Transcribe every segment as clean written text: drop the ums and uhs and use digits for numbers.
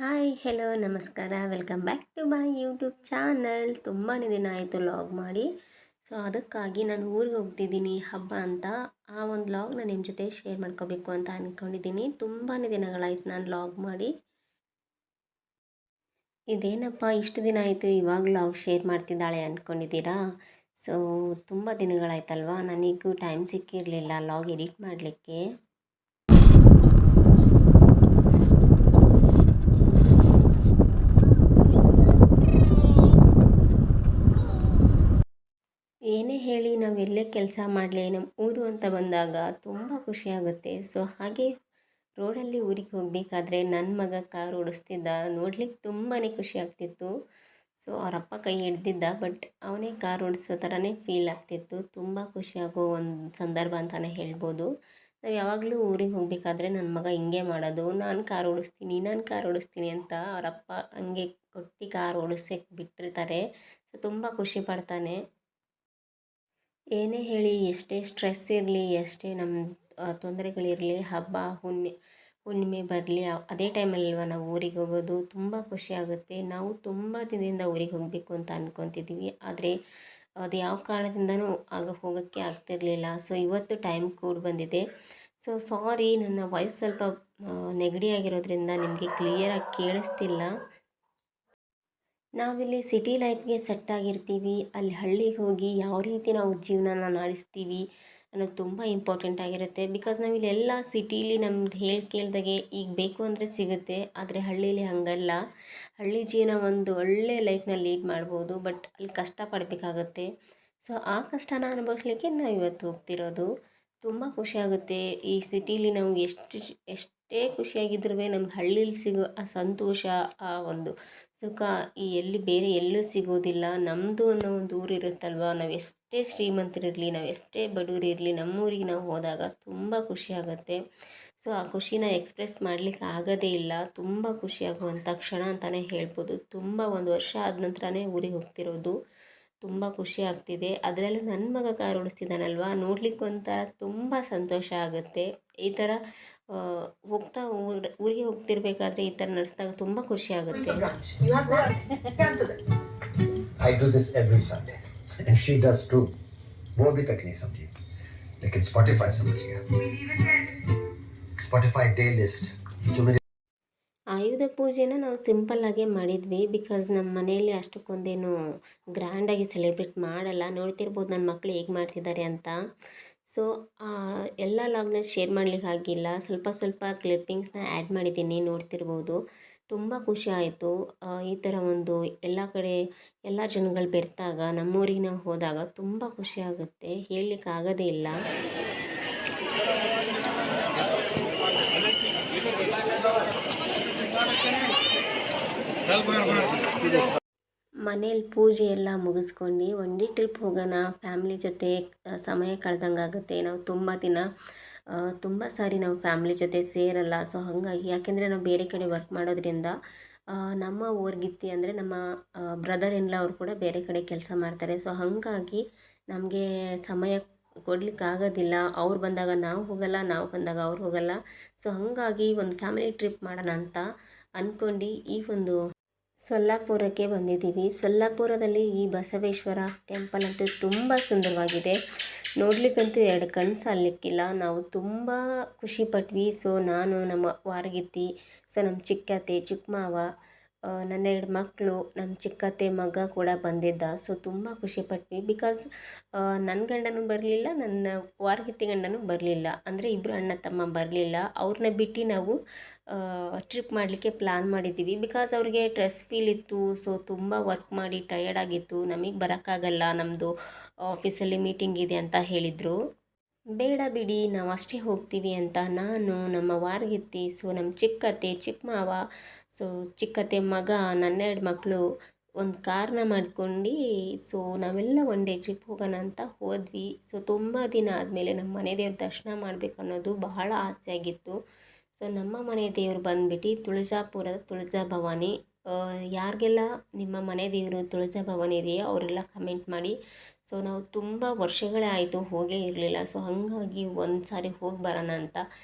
Hi hello ನಮಸ್ಕಾರ welcome back to my YouTube channel. ತುಂಬಾ ದಿನ ಆಯಿತು ಲಾಗ್ ಮಾಡಿ. ಸೊ ಅದಕ್ಕಾಗಿ ನಾನು ಊರಿಗೆ ಹೋಗ್ತಿದ್ದೀನಿ ಹಬ್ಬ ಅಂತ. ಆ ಒಂದು ಲಾಗ್ನ ನಿಮ್ಮ ಜೊತೆ ಶೇರ್ ಮಾಡ್ಕೋಬೇಕು ಅಂತ ಅಂದ್ಕೊಂಡಿದ್ದೀನಿ. ತುಂಬಾ ದಿನಗಳಾಯ್ತು ನಾನು ಲಾಗ್ ಮಾಡಿ. ಇದೇನಪ್ಪ ಇಷ್ಟು ದಿನ ಆಯಿತು ಇವಾಗ ಲಾಗ್ ಶೇರ್ ಮಾಡ್ತಿದ್ದಾಳೆ ಅಂದ್ಕೊಂಡಿದ್ದೀರಾ. ಸೊ ತುಂಬ ದಿನಗಳಾಯ್ತಲ್ವ, ನನಗೂ ಟೈಮ್ ಸಿಕ್ಕಿರಲಿಲ್ಲ ಲಾಗ್ ಎಡಿಟ್ ಮಾಡಲಿಕ್ಕೆ. ಏನೇ ಹೇಳಿ ನಾವೆಲ್ಲೇ ಕೆಲಸ ಮಾಡಲಿ ನಮ್ಮ ಊರು ಅಂತ ಬಂದಾಗ ತುಂಬ ಖುಷಿಯಾಗುತ್ತೆ. ಸೊ ಹಾಗೆ ರೋಡಲ್ಲಿ ಊರಿಗೆ ಹೋಗಬೇಕಾದ್ರೆ ನನ್ನ ಮಗ ಕಾರ್ ಓಡಿಸ್ತಿದ್ದ, ನೋಡ್ಲಿಕ್ಕೆ ತುಂಬಾ ಖುಷಿ ಆಗ್ತಿತ್ತು. ಸೊ ಅವರಪ್ಪ ಕೈ ಹಿಡ್ದಿದ್ದ, ಬಟ್ ಅವನೇ ಕಾರ್ ಓಡಿಸೋ ಥರನೇ ಫೀಲ್ ಆಗ್ತಿತ್ತು. ತುಂಬ ಖುಷಿಯಾಗೋ ಒಂದು ಸಂದರ್ಭ ಅಂತಲೇ ಹೇಳ್ಬೋದು. ನಾವು ಯಾವಾಗಲೂ ಊರಿಗೆ ಹೋಗಬೇಕಾದ್ರೆ ನನ್ನ ಮಗ ಹಿಂಗೆ ಮಾಡೋದು, ನಾನು ಕಾರ್ ಓಡಿಸ್ತೀನಿ ಅಂತ ಅವರಪ್ಪ ಹಂಗೆ ಕೊಟ್ಟು ಕಾರ್ ಓಡಿಸೋಕ್ಕೆ ಬಿಟ್ಟಿರ್ತಾರೆ. ಸೊ ತುಂಬ ಖುಷಿ ಪಡ್ತಾನೆ. ಏನೇ ಹೇಳಿ ಎಷ್ಟೇ ಸ್ಟ್ರೆಸ್ ಇರಲಿ, ಎಷ್ಟೇ ನಮ್ಮ ತೊಂದರೆಗಳಿರಲಿ, ಹಬ್ಬ ಹುಣ್ಣಿಮೆ ಬರಲಿ, ಅದೇ ಟೈಮಲ್ಲಲ್ವ ನಾವು ಊರಿಗೆ ಹೋಗೋದು. ತುಂಬ ಖುಷಿಯಾಗುತ್ತೆ. ನಾವು ತುಂಬ ದಿನದಿಂದ ಊರಿಗೆ ಹೋಗಬೇಕು ಅಂತ ಅಂದ್ಕೊತಿದ್ದೀವಿ, ಆದರೆ ಅದು ಯಾವ ಕಾರಣದಿಂದನೂ ಹೋಗೋಕ್ಕೆ ಆಗ್ತಿರಲಿಲ್ಲ. ಸೊ ಇವತ್ತು ಟೈಮ್ ಕೂಡ ಬಂದಿದೆ. ಸೊ ಸಾರಿ, ನನ್ನ ವಾಯ್ಸ್ ಸ್ವಲ್ಪ ನೆಗಡಿ ಆಗಿರೋದ್ರಿಂದ ನಿಮಗೆ ಕ್ಲಿಯರಾಗಿ ಕೇಳಿಸ್ತಿಲ್ಲ. ನಾವಿಲ್ಲಿ ಸಿಟಿ ಲೈಫ್ಗೆ ಸೆಟ್ ಆಗಿರ್ತೀವಿ, ಅಲ್ಲಿ ಹಳ್ಳಿಗೆ ಹೋಗಿ ಯಾವ ರೀತಿ ನಾವು ಜೀವನನ ನಡೆಸ್ತೀವಿ ಅನ್ನೋದು ತುಂಬ ಇಂಪಾರ್ಟೆಂಟ್ ಆಗಿರುತ್ತೆ. ಬಿಕಾಸ್ ನಾವಿಲ್ಲೆಲ್ಲ ಸಿಟೀಲಿ ನಮ್ದು ಕೇಳ್ದಾಗೆ ಈಗ ಬೇಕು ಅಂದರೆ ಸಿಗುತ್ತೆ, ಆದರೆ ಹಳ್ಳೀಲಿ ಹಾಗಲ್ಲ. ಹಳ್ಳಿ ಜೀವನ ಒಂದು ಒಳ್ಳೆ ಲೈಫ್ನ ಲೀಡ್ ಮಾಡ್ಬೋದು, ಬಟ್ ಅಲ್ಲಿ ಕಷ್ಟಪಡಬೇಕಾಗತ್ತೆ. ಸೊ ಆ ಕಷ್ಟನ ಅನುಭವಿಸ್ಲಿಕ್ಕೆ ನಾವು ಇವತ್ತು ಹೋಗ್ತಿರೋದು. ತುಂಬ ಖುಷಿಯಾಗುತ್ತೆ. ಈ ಸಿಟೀಲಿ ನಾವು ಎಷ್ಟೇ ಖುಷಿಯಾಗಿದ್ರೂ ನಮ್ಮ ಹಳ್ಳೀಲಿ ಸಿಗೋ ಆ ಸಂತೋಷ, ಆ ಒಂದು ಸುಖ ಎಲ್ಲಿ ಬೇರೆ ಎಲ್ಲೂ ಸಿಗೋದಿಲ್ಲ. ನಮ್ಮದು ಅನ್ನೋ ಒಂದು ಊರು ಇರುತ್ತಲ್ವ, ನಾವು ಎಷ್ಟೇ ಶ್ರೀಮಂತರಿರಲಿ, ನಾವು ಎಷ್ಟೇ ಬಡವರಿರಲಿ, ನಮ್ಮೂರಿಗೆ ನಾವು ಹೋದಾಗ ತುಂಬ ಖುಷಿಯಾಗುತ್ತೆ. ಸೊ ಆ ಖುಷಿನ ಎಕ್ಸ್ಪ್ರೆಸ್ ಮಾಡಲಿಕ್ಕೆ ಆಗೋದೇ ಇಲ್ಲ. ತುಂಬ ಖುಷಿಯಾಗುವಂಥ ಕ್ಷಣ ಅಂತಲೇ ಹೇಳ್ಬೋದು. ತುಂಬ ಒಂದು ವರ್ಷ ಆದ ನಂತರನೇ ಊರಿಗೆ ಹೋಗ್ತಿರೋದು. ತುಂಬ ಖುಷಿ ಆಗ್ತಿದೆ. ಅದರಲ್ಲೂ ನನ್ನ ಮಗ ಕಾರ್ ಓಡಿಸ್ತಿದ್ದಾನಲ್ವ, ನೋಡ್ಲಿಕ್ಕೆ ಒಂಥರ ತುಂಬ ಸಂತೋಷ ಆಗುತ್ತೆ. ಈ ಥರ ಊರಿಗೆ ಹೋಗ್ತಿರ್ಬೇಕಾದ್ರೆ ಈ ಥರ ನಡೆಸಿದಾಗ ತುಂಬ ಖುಷಿ ಆಗುತ್ತೆ. I do this every Sunday, and she does too. वो अभी तक नहीं समझी, लेकिन Spotify समझ गया. Spotify डे लिस्ट जो मेरे ಆಯುಧ ಪೂಜೆನ ನಾವು ಸಿಂಪಲ್ಲಾಗೆ ಮಾಡಿದ್ವಿ, ಬಿಕಾಸ್ ನಮ್ಮ ಮನೆಯಲ್ಲಿ ಅಷ್ಟಕ್ಕೊಂದೇನು ಗ್ರ್ಯಾಂಡಾಗಿ ಸೆಲೆಬ್ರೇಟ್ ಮಾಡಲ್ಲ. ನೋಡ್ತಿರ್ಬೋದು ನನ್ನ ಮಕ್ಕಳು ಹೇಗೆ ಮಾಡ್ತಿದ್ದಾರೆ ಅಂತ. ಸೊ ಎಲ್ಲ ಲಾಗ್ನ ಶೇರ್ ಮಾಡಲಿಕ್ಕೆ ಆಗಿಲ್ಲ, ಸ್ವಲ್ಪ ಸ್ವಲ್ಪ ಕ್ಲಿಪ್ಪಿಂಗ್ಸ್ನ ಆ್ಯಡ್ ಮಾಡಿದ್ದೀನಿ, ನೋಡ್ತಿರ್ಬೋದು. ತುಂಬ ಖುಷಿ ಆಯಿತು. ಈ ಥರ ಒಂದು ಎಲ್ಲ ಕಡೆ ಎಲ್ಲ ಜನಗಳು ಬೆರೆತಾಗ ನಮ್ಮೂರಿಗೆ ನಾವು ಹೋದಾಗ ತುಂಬ ಖುಷಿ ಆಗುತ್ತೆ, ಹೇಳಲಿಕ್ಕೆ ಆಗೋದೇ ಇಲ್ಲ. ಮನೇಲಿ ಪೂಜೆ ಎಲ್ಲ ಮುಗಿಸ್ಕೊಂಡು ಒಂದೇ ಟ್ರಿಪ್ ಹೋಗೋಣ ಫ್ಯಾಮ್ಲಿ ಜೊತೆ, ಸಮಯ ಕಳೆದಂಗೆ ಆಗುತ್ತೆ. ನಾವು ತುಂಬ ಸಾರಿ ನಾವು ಫ್ಯಾಮ್ಲಿ ಜೊತೆ ಸೇರಲ್ಲ. ಸೊ ಹಾಗಾಗಿ, ಯಾಕೆಂದರೆ ನಾವು ಬೇರೆ ಕಡೆ ವರ್ಕ್ ಮಾಡೋದ್ರಿಂದ, ನಮ್ಮ ಊರ್ಗಿತ್ತಿ ಅಂದರೆ ನಮ್ಮ ಬ್ರದರ್ ಇನ್ ಲಾ ಅವರು ಕೂಡ ಬೇರೆ ಕಡೆ ಕೆಲಸ ಮಾಡ್ತಾರೆ. ಸೊ ಹಾಗಾಗಿ ನಮಗೆ ಸಮಯ ಕೊಡ್ಲಿಕ್ಕೆ ಆಗೋದಿಲ್ಲ. ಅವ್ರು ಬಂದಾಗ ನಾವು ಹೋಗಲ್ಲ, ನಾವು ಬಂದಾಗ ಅವ್ರು ಹೋಗಲ್ಲ. ಸೊ ಹಾಗಾಗಿ ಒಂದು ಫ್ಯಾಮಿಲಿ ಟ್ರಿಪ್ ಮಾಡೋಣ ಅಂತ ಅಂದ್ಕೊಂಡು ಈ ಒಂದು ಸೊಲ್ಲಾಪುರಕ್ಕೆ ಬಂದಿದ್ದೀವಿ. ಸೊಲ್ಲಾಪುರದಲ್ಲಿ ಈ ಬಸವೇಶ್ವರ ಟೆಂಪಲ್ ಅಂತೂ ತುಂಬ ಸುಂದರವಾಗಿದೆ. ನೋಡ್ಲಿಕ್ಕಂತೂ ಎರಡು ಕಣ್ಣು ಸಾಲಲಿಕ್ಕಿಲ್ಲ. ನಾವು ತುಂಬ ಖುಷಿಪಟ್ವಿ. ಸೊ ನಾನು, ನಮ್ಮ ವಾರಗಿತ್ತಿ, ಸೊ ನಮ್ಮ ಚಿಕ್ಕತ್ತೆ, ಚಿಕ್ಕ ಮಾವ, ನನ್ನ 2 ಮಕ್ಕಳು, ನಮ್ಮ ಚಿಕ್ಕತ್ತೆ ಮಗ ಕೂಡ ಬಂದಿದ್ದ. ಸೊ ತುಂಬ ಖುಷಿಪಟ್ವಿ. ಬಿಕಾಸ್ ನನ್ನ ಗಂಡನೂ ಬರಲಿಲ್ಲ, ನನ್ನ ವಾರಗಿತ್ತಿ ಗಂಡನೂ ಬರಲಿಲ್ಲ. ಅಂದರೆ ಇಬ್ಬರು ಅಣ್ಣ ತಮ್ಮ ಬರಲಿಲ್ಲ. ಅವ್ರನ್ನ ಬಿಟ್ಟು ನಾವು ಟ್ರಿಪ್ ಮಾಡಲಿಕ್ಕೆ ಪ್ಲ್ಯಾನ್ ಮಾಡಿದ್ದೀವಿ. ಬಿಕಾಸ್ ಅವ್ರಿಗೆ ಸ್ಟ್ರೆಸ್ ಫೀಲ್ ಇತ್ತು. ಸೊ ತುಂಬ ವರ್ಕ್ ಮಾಡಿ ಟಯರ್ಡ್ ಆಗಿತ್ತು. ನಮಗೆ ಬರೋಕ್ಕಾಗಲ್ಲ, ನಮ್ಮದು ಆಫೀಸಲ್ಲಿ ಮೀಟಿಂಗ್ ಇದೆ ಅಂತ ಹೇಳಿದರು. ಬೇಡ ಬಿಡಿ, ನಾವು ಅಷ್ಟೇ ಹೋಗ್ತೀವಿ ಅಂತ ನಾನು, ನಮ್ಮ ವಾರಗಿತ್ತಿ, ಸೊ ನಮ್ಮ ಚಿಕ್ಕತ್ತೆ, ಚಿಕ್ಕ ಮಾವ, ಸೊ ಚಿಕ್ಕತ್ತೆ ಮಗ, ನನ್ನ 2 ಮಕ್ಕಳು ಒಂದು ಕಾರ್ನ ಮಾಡ್ಕೊಂಡು, ಸೊ ನಾವೆಲ್ಲ ಒನ್ ಡೇ ಟ್ರಿಪ್ ಹೋಗೋಣ ಅಂತ ಹೋದ್ವಿ. ಸೊ ತುಂಬ ದಿನ ಆದಮೇಲೆ ನಮ್ಮ ಮನೆ ದೇವ್ರ ದರ್ಶನ ಮಾಡಬೇಕು ಅನ್ನೋದು ಬಹಳ ಆಸೆ ಆಗಿತ್ತು. ಸೊ ನಮ್ಮ ಮನೆ ದೇವರು ಬಂದುಬಿಟ್ಟು ತುಳಜಾಪುರದ ತುಳಜಾ ಭವಾನಿ. ಯಾರಿಗೆಲ್ಲ ನಿಮ್ಮ ಮನೆ ದೇವರು ತುಳಜಾ ಭವಾನಿ ಇದೆಯೋ ಅವರೆಲ್ಲ ಕಮೆಂಟ್ ಮಾಡಿ. ಸೊ ನಾವು ತುಂಬ ವರ್ಷಗಳೇ ಆಯಿತು ಹೋಗೇ ಇರಲಿಲ್ಲ. ಸೊ ಹಾಗಾಗಿ ಒಂದು ಸಾರಿ ಹೋಗಿ ಬರೋಣ ಅಂತ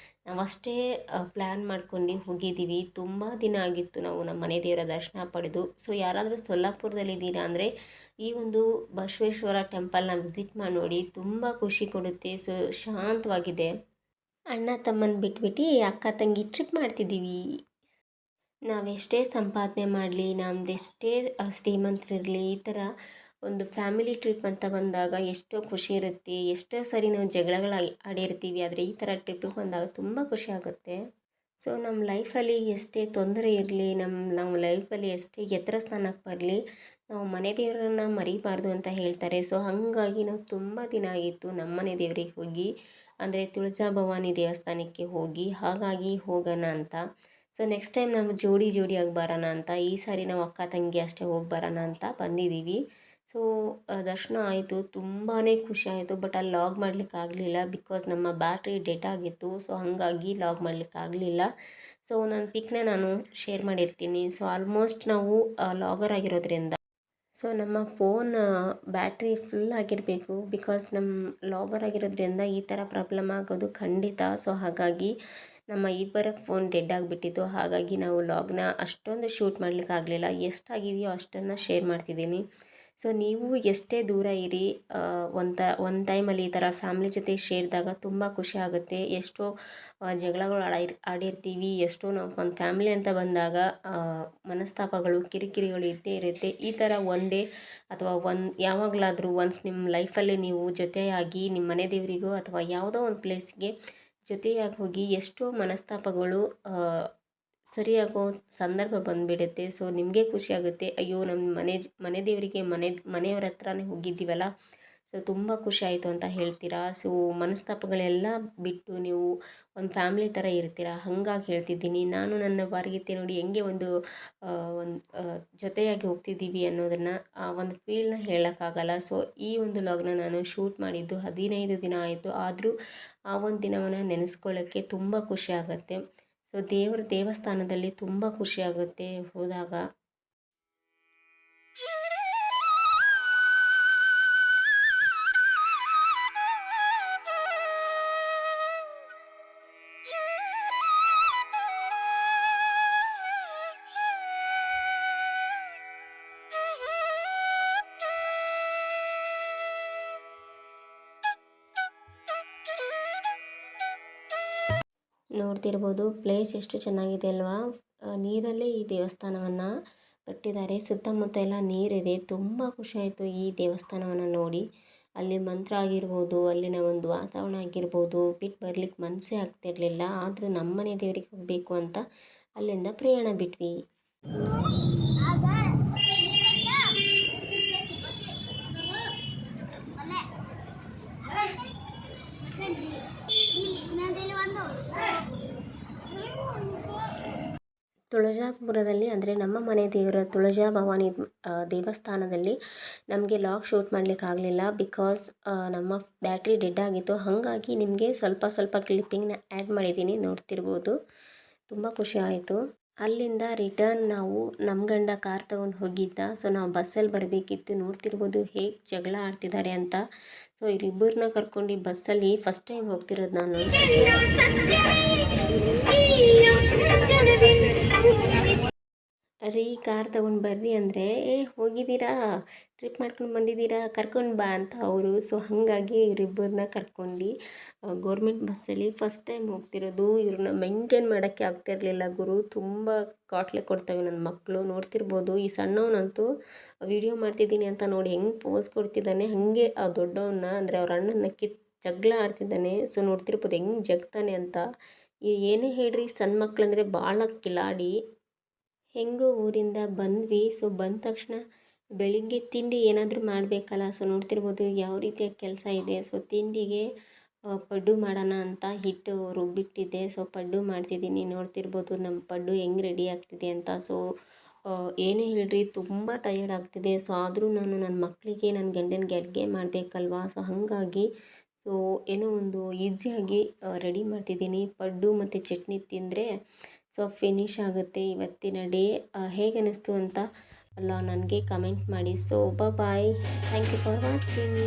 ನಾವಷ್ಟೇ ಪ್ಲ್ಯಾನ್ ಮಾಡ್ಕೊಂಡು ಹೋಗಿದ್ದೀವಿ. ತುಂಬ ದಿನ ಆಗಿತ್ತು ನಾವು ನಮ್ಮ ಮನೆ ದೇವರ ದರ್ಶನ ಪಡೆದು. ಸೊ ಯಾರಾದರೂ ಸೊಲ್ಲಾಪುರದಲ್ಲಿದ್ದೀರಾ ಅಂದರೆ ಈ ಒಂದು ಬಸವೇಶ್ವರ ಟೆಂಪಲ್ನ ವಿಸಿಟ್ ಮಾಡಿ ನೋಡಿ, ತುಂಬ ಖುಷಿ ಕೊಡುತ್ತೆ. ಸೊ ಶಾಂತವಾಗಿದೆ. ಅಣ್ಣ ತಮ್ಮನ ಬಿಟ್ಬಿಟ್ಟು ಅಕ್ಕ ತಂಗಿ ಟ್ರಿಪ್ ಮಾಡ್ತಿದ್ದೀವಿ. ನಾವೆಷ್ಟೇ ಸಂಪಾದನೆ ಮಾಡಲಿ, ನಮ್ಮದೆಷ್ಟೇ ಶ್ರೀಮಂತರಿರಲಿ, ಈ ಥರ ಒಂದು ಫ್ಯಾಮಿಲಿ ಟ್ರಿಪ್ ಅಂತ ಬಂದಾಗ ಎಷ್ಟೋ ಖುಷಿ ಇರುತ್ತೆ. ಎಷ್ಟೋ ಸರಿ ನಾವು ಜಗಳಗಳು ಆಡಿರ್ತೀವಿ, ಆದರೆ ಈ ಥರ ಟ್ರಿಪ್ಪಿಗೆ ಬಂದಾಗ ತುಂಬ ಖುಷಿ ಆಗುತ್ತೆ. ಸೊ ನಮ್ಮ ಲೈಫಲ್ಲಿ ಎಷ್ಟೇ ತೊಂದರೆ ಇರಲಿ, ನಾವು ಲೈಫಲ್ಲಿ ಎಷ್ಟೇ ಎತ್ತರ ಸ್ಥಾನಕ್ಕೆ ಬರಲಿ, ನಾವು ಮನೆ ದೇವರನ್ನ ಮರಿಬಾರ್ದು ಅಂತ ಹೇಳ್ತಾರೆ. ಸೊ ಹಾಗಾಗಿ ನಾವು ತುಂಬ ದಿನ ಆಗಿತ್ತು ನಮ್ಮ ಮನೆ ದೇವರಿಗೆ ಹೋಗಿ, ಅಂದರೆ ತುಳಜಾ ಭವಾನಿ ದೇವಸ್ಥಾನಕ್ಕೆ ಹೋಗಿ. ಹಾಗಾಗಿ ಹೋಗೋಣ ಅಂತ. ಸೊ ನೆಕ್ಸ್ಟ್ ಟೈಮ್ ನಾವು ಜೋಡಿಯಾಗಿ ಬರೋಣ ಅಂತ, ಈ ಸಾರಿ ನಾವು ಅಕ್ಕ ತಂಗಿ ಅಷ್ಟೇ ಹೋಗಿ ಬರೋಣ ಅಂತ ಬಂದಿದ್ದೀವಿ. ಸೊ ದರ್ಶನ ಆಯಿತು, ತುಂಬಾ ಖುಷಿ ಆಯಿತು. ಬಟ್ ಅಲ್ಲಿ ಲಾಗ್ ಮಾಡಲಿಕ್ಕಾಗಲಿಲ್ಲ, ಬಿಕಾಸ್ ನಮ್ಮ ಬ್ಯಾಟ್ರಿ ಡೆಡ್ ಆಗಿತ್ತು. ಸೊ ಹಾಗಾಗಿ ಲಾಗ್ ಮಾಡಲಿಕ್ಕಾಗಲಿಲ್ಲ. ಸೊ ನನ್ನ ಪಿಕ್ನ ನಾನು ಶೇರ್ ಮಾಡಿರ್ತೀನಿ. ಸೊ ಆಲ್ಮೋಸ್ಟ್ ನಾವು ಲಾಗರ್ ಆಗಿರೋದ್ರಿಂದ ಸೊ ನಮ್ಮ ಫೋನ್ ಬ್ಯಾಟ್ರಿ ಫುಲ್ ಆಗಿರಬೇಕು, ಬಿಕಾಸ್ ನಮ್ಮ ಲಾಗರ್ ಆಗಿರೋದ್ರಿಂದ ಈ ಥರ ಪ್ರಾಬ್ಲಮ್ ಆಗೋದು ಖಂಡಿತ. ಸೊ ಹಾಗಾಗಿ ನಮ್ಮ ಇಬ್ಬರ ಫೋನ್ ಡೆಡ್ ಆಗಿಬಿಟ್ಟಿತ್ತು. ಹಾಗಾಗಿ ನಾವು ಲಾಗ್ನ ಅಷ್ಟೊಂದು ಶೂಟ್ ಮಾಡಲಿಕ್ಕಾಗಲಿಲ್ಲ. ಎಷ್ಟಾಗಿದೆಯೋ ಅಷ್ಟನ್ನು ಶೇರ್ ಮಾಡ್ತಿದ್ದೀನಿ. ಸೊ ನೀವು ಎಷ್ಟೇ ದೂರ ಇರಿ, ಒಂದು ಟೈಮಲ್ಲಿ ಈ ಥರ ಫ್ಯಾಮ್ಲಿ ಜೊತೆ ಸೇರಿದಾಗ ತುಂಬ ಖುಷಿ ಆಗುತ್ತೆ. ಎಷ್ಟೋ ಜಗಳಗಳು ಆಡಿರ್ತೀವಿ. ಎಷ್ಟೋ ನಾವು ಒಂದು ಫ್ಯಾಮ್ಲಿ ಅಂತ ಬಂದಾಗ ಮನಸ್ತಾಪಗಳು, ಕಿರಿಕಿರಿಗಳು ಇದ್ದೇ ಇರುತ್ತೆ. ಈ ಥರ ಒಂದೇ ಅಥವಾ ಯಾವಾಗಲಾದರೂ ಒನ್ಸ್ ನಿಮ್ಮ ಲೈಫಲ್ಲಿ ನೀವು ಜೊತೆಯಾಗಿ ನಿಮ್ಮ ಮನೆ ದೇವರಿಗೋ ಅಥವಾ ಯಾವುದೋ ಒಂದು ಪ್ಲೇಸ್ಗೆ ಜೊತೆಯಾಗಿ ಹೋಗಿ ಎಷ್ಟೋ ಮನಸ್ತಾಪಗಳು ಸರಿಯಾಗೋ ಸಂದರ್ಭ ಬಂದುಬಿಡುತ್ತೆ. ಸೊ ನಿಮಗೆ ಖುಷಿಯಾಗುತ್ತೆ, ಅಯ್ಯೋ ನಮ್ಮ ಮನೆ ದೇವರಿಗೆ ಮನೆಯವ್ರ ಹತ್ರನೇ ಹೋಗಿದ್ದೀವಲ್ಲ, ಸೊ ತುಂಬ ಖುಷಿ ಆಯಿತು ಅಂತ ಹೇಳ್ತೀರಾ. ಸೊ ಮನಸ್ತಾಪಗಳೆಲ್ಲ ಬಿಟ್ಟು ನೀವು ಒಂದು ಫ್ಯಾಮ್ಲಿ ಥರ ಇರ್ತೀರ, ಹಾಗಾಗಿ ಹೇಳ್ತಿದ್ದೀನಿ. ನಾನು ನನ್ನ ಬಾರಿಗೆತ್ತೆ ನೋಡಿ ಹೆಂಗೆ ಒಂದು ಜೊತೆಯಾಗಿ ಹೋಗ್ತಿದ್ದೀವಿ ಅನ್ನೋದನ್ನು ಒಂದು ಫೀಲ್ನ ಹೇಳೋಕ್ಕಾಗಲ್ಲ. ಸೊ ಈ ಒಂದು ಲಾಗ್ನ ನಾನು ಶೂಟ್ ಮಾಡಿದ್ದು 15 ದಿನ ಆಯಿತು. ಆದರೂ ಆ ಒಂದು ದಿನವನ್ನು ನೆನೆಸ್ಕೊಳ್ಳೋಕ್ಕೆ ತುಂಬ ಖುಷಿ ಆಗುತ್ತೆ. ಸೊ ದೇವಸ್ಥಾನದಲ್ಲಿ ತುಂಬ ಖುಷಿಯಾಗುತ್ತೆ ಹೋದಾಗ. ನೋಡ್ತಿರ್ಬೋದು ಪ್ಲೇಸ್ ಎಷ್ಟು ಚೆನ್ನಾಗಿದೆ ಅಲ್ವಾ. ನೀರಲ್ಲೇ ಈ ದೇವಸ್ಥಾನವನ್ನು ಕಟ್ಟಿದ್ದಾರೆ. ಸುತ್ತಮುತ್ತ ಎಲ್ಲ ನೀರಿದೆ. ತುಂಬ ಖುಷಿಯಾಯಿತು ಈ ದೇವಸ್ಥಾನವನ್ನು ನೋಡಿ. ಅಲ್ಲಿ ಮಂತ್ರ ಆಗಿರ್ಬೋದು, ಅಲ್ಲಿನ ಒಂದು ವಾತಾವರಣ ಆಗಿರ್ಬೋದು, ಬಿಟ್ಟು ಬರ್ಲಿಕ್ಕೆ ಮನಸ್ಸೇ ಆಗ್ತಿರ್ಲಿಲ್ಲ. ಆದರೂ ನಮ್ಮನೆ ದೇವರಿಗೆ ಹೋಗಬೇಕು ಅಂತ ಅಲ್ಲಿಂದ ಪ್ರಯಾಣ ಬಿಟ್ವಿ. ತುಳಜಾಪುರದಲ್ಲಿ ಅಂದರೆ ನಮ್ಮ ಮನೆ ದೇವರ ತುಳಜಾ ಭವಾನಿ ದೇವಸ್ಥಾನದಲ್ಲಿ ನಮಗೆ ಲಾಗ್ ಶೂಟ್ ಮಾಡಲಿಕ್ಕಾಗಲಿಲ್ಲ, ಬಿಕಾಸ್ ನಮ್ಮ ಬ್ಯಾಟ್ರಿ ಡೆಡ್ ಆಗಿತ್ತು. ಹಾಗಾಗಿ ನಿಮಗೆ ಸ್ವಲ್ಪ ಕ್ಲಿಪ್ಪಿಂಗ್ನ ಆ್ಯಡ್ ಮಾಡಿದ್ದೀನಿ, ನೋಡ್ತಿರ್ಬೋದು. ತುಂಬ ಖುಷಿ ಆಯಿತು. ಅಲ್ಲಿಂದ ರಿಟರ್ನ್ ನಾವು ನಮ್ಮ ಗಂಡ ಕಾರ್ ತೊಗೊಂಡು ಹೋಗಿದ್ದ. ಸೊ ನಾವು ಬಸ್ಸಲ್ಲಿ ಬರಬೇಕಿತ್ತು. ನೋಡ್ತಿರ್ಬೋದು ಹೇಗೆ ಜಗಳ ಆಡ್ತಿದ್ದಾರೆ ಅಂತ. ಸೊ ಇವರಿಬ್ಬರನ್ನ ಕರ್ಕೊಂಡು ಬಸ್ಸಲ್ಲಿ ಫಸ್ಟ್ ಟೈಮ್ ಹೋಗ್ತಿರೋದು ನಾನು. ರೀ ಕಾರ್ ತೊಗೊಂಡು ಬರ್ರಿ ಅಂದರೆ, ಹೋಗಿದ್ದೀರಾ, ಟ್ರಿಪ್ ಮಾಡ್ಕೊಂಡು ಬಂದಿದ್ದೀರಾ, ಕರ್ಕೊಂಡು ಬಾ ಅಂತ ಅವರು. ಸೊ ಹಾಗಾಗಿ ಇವರಿಬ್ಬರನ್ನ ಕರ್ಕೊಂಡು ಗೌರ್ಮೆಂಟ್ ಬಸ್ಸಲ್ಲಿ ಫಸ್ಟ್ ಟೈಮ್ ಹೋಗ್ತಿರೋದು. ಇವ್ರನ್ನ ಮೇಂಟೈನ್ ಮಾಡೋಕ್ಕೆ ಆಗ್ತಿರಲಿಲ್ಲ ಗುರು. ತುಂಬ ಕಾಟ್ಲೆ ಕೊಡ್ತವೆ ನನ್ನ ಮಕ್ಕಳು. ನೋಡ್ತಿರ್ಬೋದು ಈ ಸಣ್ಣವನಂತೂ ವಿಡಿಯೋ ಮಾಡ್ತಿದ್ದೀನಿ ಅಂತ ನೋಡಿ ಹೆಂಗೆ ಪೋಸ್ ಕೊಡ್ತಿದ್ದಾನೆ, ಹಾಗೆ ಆ ದೊಡ್ಡವನ್ನ ಅಂದರೆ ಅವ್ರ ಅಣ್ಣನ ಜಗಳ ಆಡ್ತಿದ್ದಾನೆ. ಸೊ ನೋಡ್ತಿರ್ಬೋದು ಹೆಂಗೆ ಜಗ್ತಾನೆ ಅಂತ. ಏನೇ ಹೇಳ್ರಿ, ಸಣ್ಣ ಮಕ್ಕಳಂದರೆ ಭಾಳ ಕಿಲಾಡಿ. ಹೆಂಗೋ ಊರಿಂದ ಬಂದ್ವಿ. ಸೊ ಬಂದ ತಕ್ಷಣ ಬೆಳಿಗ್ಗೆ ತಿಂಡಿ ಏನಾದರೂ ಮಾಡಬೇಕಲ್ಲ. ಸೊ ನೋಡ್ತಿರ್ಬೋದು ಯಾವ ರೀತಿಯ ಕೆಲಸ ಇದೆ. ಸೊ ತಿಂಡಿಗೆ ಪಡ್ಡು ಮಾಡೋಣ ಅಂತ ಹಿಟ್ಟು ರುಬ್ಬಿಟ್ಟಿದ್ದೆ. ಸೊ ಪಡ್ಡು ಮಾಡ್ತಿದ್ದೀನಿ. ನೋಡ್ತಿರ್ಬೋದು ನಮ್ಮ ಪಡ್ಡು ಹೆಂಗೆ ರೆಡಿ ಆಗ್ತಿದೆ ಅಂತ. ಸೊ ಏನೇ ಹೇಳ್ರಿ, ತುಂಬ ಟಯರ್ಡ್ ಆಗ್ತಿದೆ. ಸೊ ಆದರೂ ನಾನು ನನ್ನ ಮಕ್ಕಳಿಗೆ, ನನ್ನ ಗಂಡನಿಗೆ ಅಡುಗೆ ಮಾಡಬೇಕಲ್ವಾ. ಸೊ ಹಾಗಾಗಿ ಸೊ ಏನೋ ಒಂದು ಈಸಿಯಾಗಿ ರೆಡಿ ಮಾಡ್ತಿದ್ದೀನಿ. ಪಡ್ಡು ಮತ್ತು ಚಟ್ನಿ ತಿಂದರೆ ಸೊ ಫಿನಿಶ್ ಆಗುತ್ತೆ ಇವತ್ತಿನ ಡೇ. ಹೇಗೆ ಅನ್ನಿಸ್ತು ಅಂತ ನನಗೆ ಕಮೆಂಟ್ ಮಾಡಿ. So bye, thank you for watching.